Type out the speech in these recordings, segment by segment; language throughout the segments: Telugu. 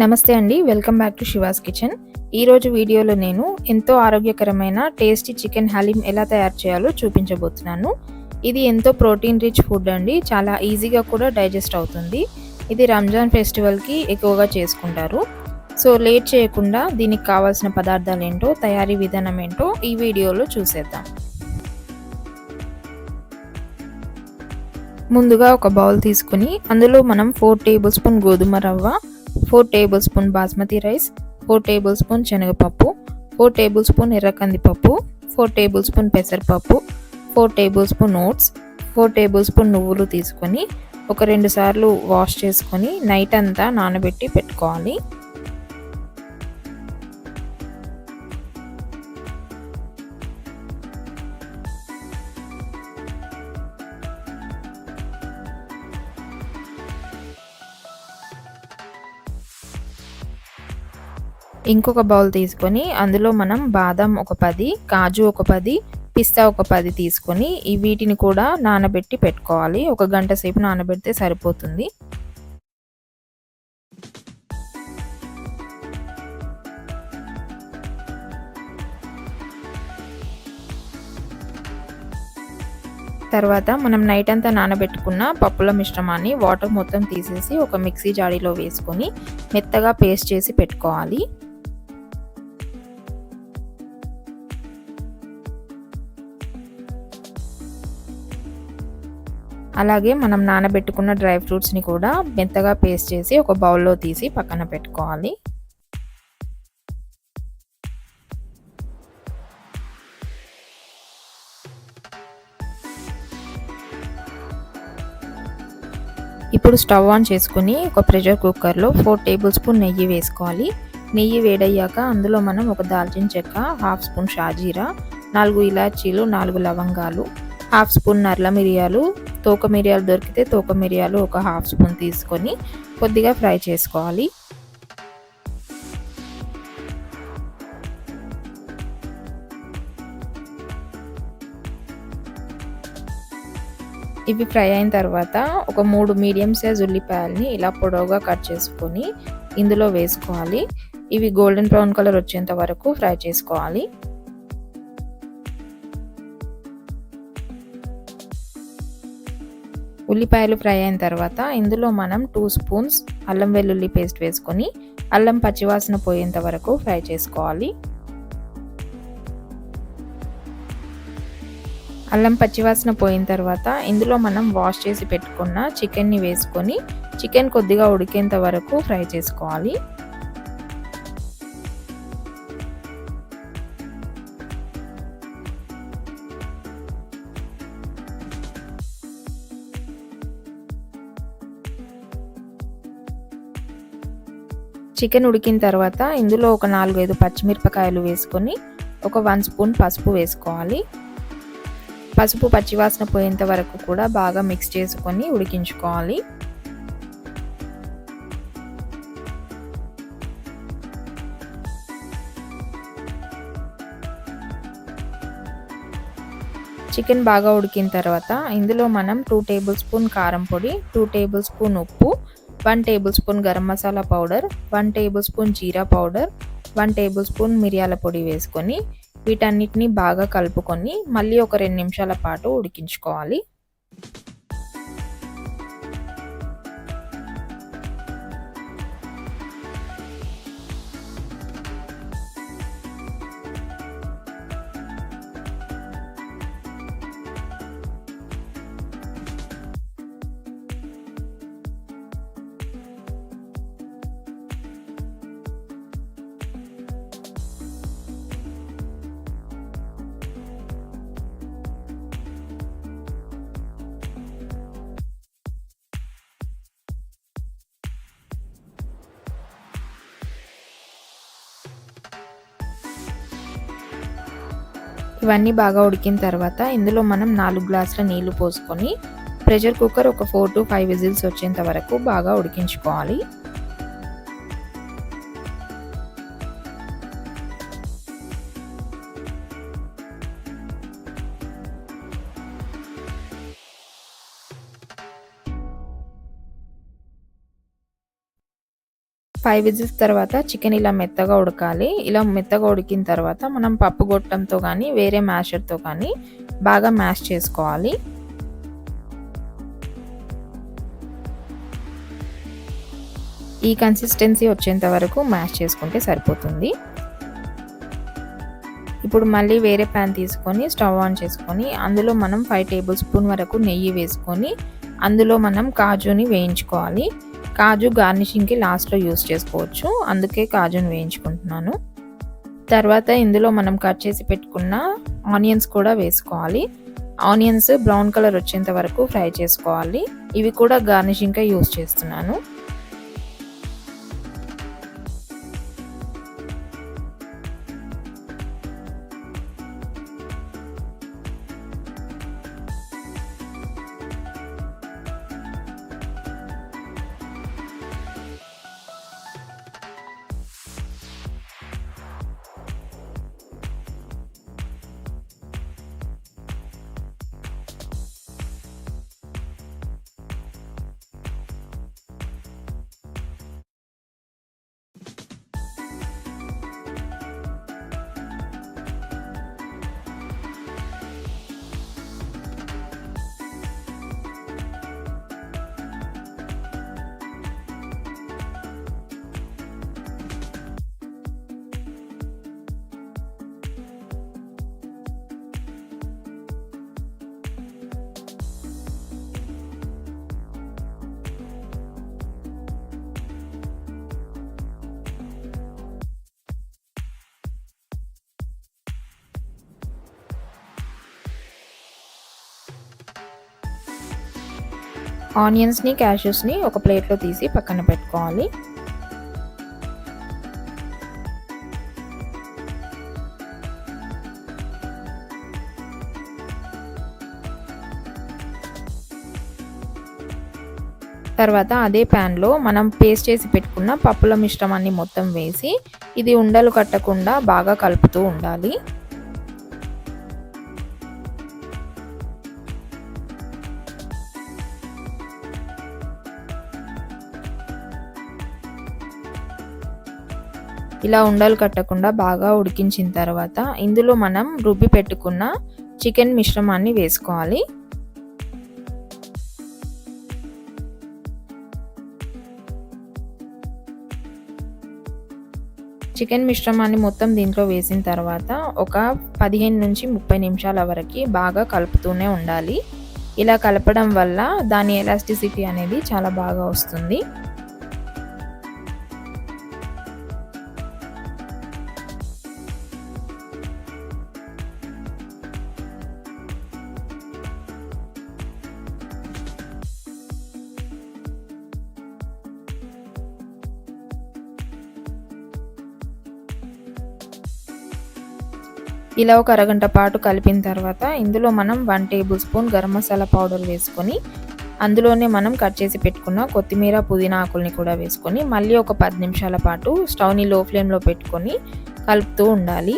నమస్తే అండి. Welcome back to she was kitchen. ఈరోజు వీడియోలో నేను ఎంతో ఆరోగ్యకరమైన టేస్టీ చికెన్ హలీం ఎలా తయారు చేయాలో చూపించబోతున్నాను. ఇది ఎంతో ప్రోటీన్ రిచ్ ఫుడ్ అండి. చాలా ఈజీగా కూడా డైజెస్ట్ అవుతుంది. ఇది రంజాన్ ఫెస్టివల్‌కి ఎక్కువగా చేసుకుంటారు. సో లేట్ చేయకుండా దీనికి కావాల్సిన పదార్థాలేంటో, తయారీ విధానం ఏంటో ఈ వీడియోలో చూసేద్దాం. ముందుగా ఒక బౌల్ తీసుకొని అందులో మనం 4 టేబుల్ స్పూన్ గోధుమ రవ్వ, 4 table spoon basmati rice, 4 table spoon శనగపప్పు, 4 టేబుల్ స్పూన్ ఎర్ర కందిపప్పు, 4 టేబుల్ స్పూన్ పెసరపప్పు, 4 tablespoon oats, 4 tablespoon నువ్వులు తీసుకొని ఒక 2 సార్లు వాష్ చేసుకొని నైట్ అంతా నానబెట్టి పెట్టుకోవాలి. ఇంకొక బౌల్ తీసుకొని అందులో మనం బాదం ఒక 10, కాజు ఒక 10, పిస్తా ఒక 10 తీసుకొని వీటిని కూడా నానబెట్టి పెట్టుకోవాలి. ఒక గంట సేపు నానబెడితే సరిపోతుంది. తర్వాత మనం నైట్ అంతా నానబెట్టుకున్న పప్పుల మిశ్రమాన్ని వాటర్ మొత్తం తీసేసి ఒక మిక్సీ జాడీలో వేసుకొని మెత్తగా పేస్ట్ చేసి పెట్టుకోవాలి. అలాగే మనం నానబెట్టుకున్న డ్రై ఫ్రూట్స్ని కూడా మెత్తగా పేస్ట్ చేసి ఒక బౌల్లో తీసి పక్కన పెట్టుకోవాలి. ఇప్పుడు స్టవ్ ఆన్ చేసుకుని ఒక ప్రెషర్ కుక్కర్లో 4 టేబుల్ స్పూన్ నెయ్యి వేసుకోవాలి. నెయ్యి వేడయ్యాక అందులో మనం ఒక దాల్చిన చెక్క, హాఫ్ స్పూన్ షాజీరా, 4 ఇలాచీలు, 4 లవంగాలు, హాఫ్ స్పూన్ నల్ల మిరియాలు, తోక మిరియాలు దొరికితే తోక మిరియాలు ఒక హాఫ్ స్పూన్ తీసుకొని కొద్దిగా ఫ్రై చేసుకోవాలి. ఇవి ఫ్రై అయిన తర్వాత ఒక 3 మీడియం సైజ్ ఉల్లిపాయలని ఇలా పొడవుగా కట్ చేసుకొని ఇందులో వేసుకోవాలి. ఇవి గోల్డెన్ బ్రౌన్ కలర్ వచ్చేంత వరకు ఫ్రై చేసుకోవాలి. ఉల్లిపాయలు ఫ్రై అయిన తర్వాత ఇందులో మనం 2 స్పూన్స్ అల్లం వెల్లుల్లి పేస్ట్ వేసుకొని అల్లం పచ్చివాసన పోయేంత వరకు ఫ్రై చేసుకోవాలి. అల్లం పచ్చివాసన పోయిన తర్వాత ఇందులో మనం వాష్ చేసి పెట్టుకున్న చికెన్ని వేసుకొని చికెన్ కొద్దిగా ఉడికేంత వరకు ఫ్రై చేసుకోవాలి. చికెన్ ఉడికిన తర్వాత ఇందులో ఒక 4-5 పచ్చిమిరపకాయలు వేసుకొని ఒక 1 స్పూన్ పసుపు వేసుకోవాలి. పసుపు పచ్చివాసన పోయేంత వరకు కూడా బాగా మిక్స్ చేసుకొని ఉడికించుకోవాలి. చికెన్ బాగా ఉడికిన తర్వాత ఇందులో మనం 2 టేబుల్ స్పూన్ కారం పొడి, 2 టేబుల్ స్పూన్ ఉప్పు, 1 tablespoon garam masala powder, 1 tablespoon జీరా పౌడర్, 1 టేబుల్ స్పూన్ మిరియాల పొడి వేసుకొని వీటన్నిటిని బాగా కలుపుకొని మళ్ళీ ఒక 2 నిమిషాల పాటు ఉడికించుకోవాలి. ఇవన్నీ బాగా ఉడికిన తర్వాత ఇందులో మనం 4 గ్లాసుల నీళ్లు పోసుకొని ప్రెషర్ కుక్కర్ ఒక 4 to 5 విజిల్స్ వచ్చేంత వరకు బాగా ఉడికించుకోవాలి. 5 విజిల్స్ తర్వాత చికెన్ ఇలా మెత్తగా ఉడకాలి. ఇలా మెత్తగా ఉడికిన తర్వాత మనం పప్పు గొట్టంతో కానీ వేరే మ్యాషర్తో కానీ బాగా మ్యాష్ చేసుకోవాలి. ఈ కన్సిస్టెన్సీ వచ్చేంత వరకు మ్యాష్ చేసుకుంటే సరిపోతుంది. ఇప్పుడు మళ్ళీ వేరే ప్యాన్ తీసుకొని స్టవ్ ఆన్ చేసుకొని అందులో మనం 5 టేబుల్ స్పూన్ వరకు నెయ్యి వేసుకొని అందులో మనం కాజుని వేయించుకోవాలి. కాజు గార్నిషింగ్కి లాస్ట్లో యూస్ చేసుకోవచ్చు, అందుకే కాజుని వేయించుకుంటున్నాను. తర్వాత ఇందులో మనం కట్ చేసి పెట్టుకున్న ఆనియన్స్ కూడా వేసుకోవాలి. ఆనియన్స్ బ్రౌన్ కలర్ వచ్చేంత వరకు ఫ్రై చేసుకోవాలి. ఇవి కూడా గార్నిషింగ్గా యూస్ చేస్తున్నాను. ఆనియన్స్ని క్యాష్యూస్ని ఒక ప్లేట్లో తీసి పక్కన పెట్టుకోవాలి. తర్వాత అదే ప్యాన్లో మనం పేస్ట్ చేసి పెట్టుకున్న పప్పుల మిశ్రమాన్ని మొత్తం వేసి ఇది ఉండలు కట్టకుండా బాగా కలుపుతూ ఉండాలి. ఇలా ఉండలు కట్టకుండా బాగా ఉడికించిన తర్వాత ఇందులో మనం రుబ్బి పెట్టుకున్న చికెన్ మిశ్రమాన్ని వేసుకోవాలి. చికెన్ మిశ్రమాన్ని మొత్తం దీంట్లో వేసిన తర్వాత ఒక 15 నుంచి 30 నిమిషాల వరకు బాగా కలుపుతూనే ఉండాలి. ఇలా కలపడం వల్ల దాని ఎలాస్టిసిటీ అనేది చాలా బాగా వస్తుంది. ఇలా ఒక అరగంట పాటు కలిపిన తర్వాత ఇందులో మనం 1 tablespoon garam masala powder వేసుకొని అందులోనే మనం కట్ చేసి పెట్టుకున్న కొత్తిమీర పుదీనా ఆకుల్ని కూడా వేసుకొని మళ్ళీ ఒక 10 నిమిషాల పాటు స్టవ్ని లో ఫ్లేమ్లో పెట్టుకొని కలుపుతూ ఉండాలి.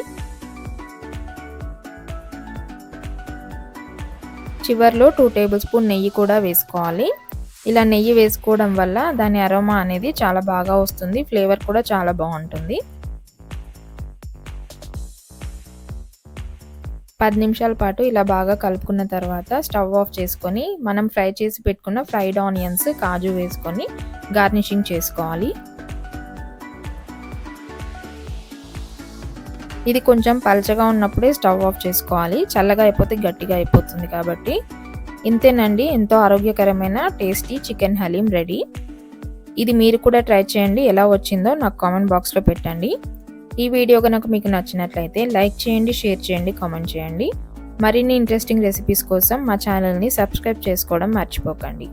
చివర్లో 2 టేబుల్ స్పూన్ నెయ్యి కూడా వేసుకోవాలి. ఇలా నెయ్యి వేసుకోవడం వల్ల దాని అరోమా అనేది చాలా బాగా వస్తుంది, ఫ్లేవర్ కూడా చాలా బాగుంటుంది. 10 నిమిషాల పాటు ఇలా బాగా కలుపుకున్న తర్వాత స్టవ్ ఆఫ్ చేసుకొని మనం ఫ్రై చేసి పెట్టుకున్న ఫ్రైడ్ ఆనియన్స్ కాజు వేసుకొని గార్నిషింగ్ చేసుకోవాలి. ఇది కొంచెం పల్చగా ఉన్నప్పుడే స్టవ్ ఆఫ్ చేసుకోవాలి, చల్లగా అయిపోతే గట్టిగా అయిపోతుంది కాబట్టి. ఇంతేనండి, ఎంతో ఆరోగ్యకరమైన టేస్టీ చికెన్ హలీం రెడీ. ఇది మీరు కూడా ట్రై చేయండి, ఎలా వచ్చిందో నాకు కామెంట్ బాక్స్లో పెట్టండి. ఈ వీడియో కనుక మీకు నచ్చినట్లయితే లైక్ చేయండి, షేర్ చేయండి, కామెంట్ చేయండి. మరిన్ని ఇంట్రెస్టింగ్ రెసిపీస్ కోసం మా ఛానల్ని సబ్స్క్రైబ్ చేసుకోవడం మర్చిపోకండి.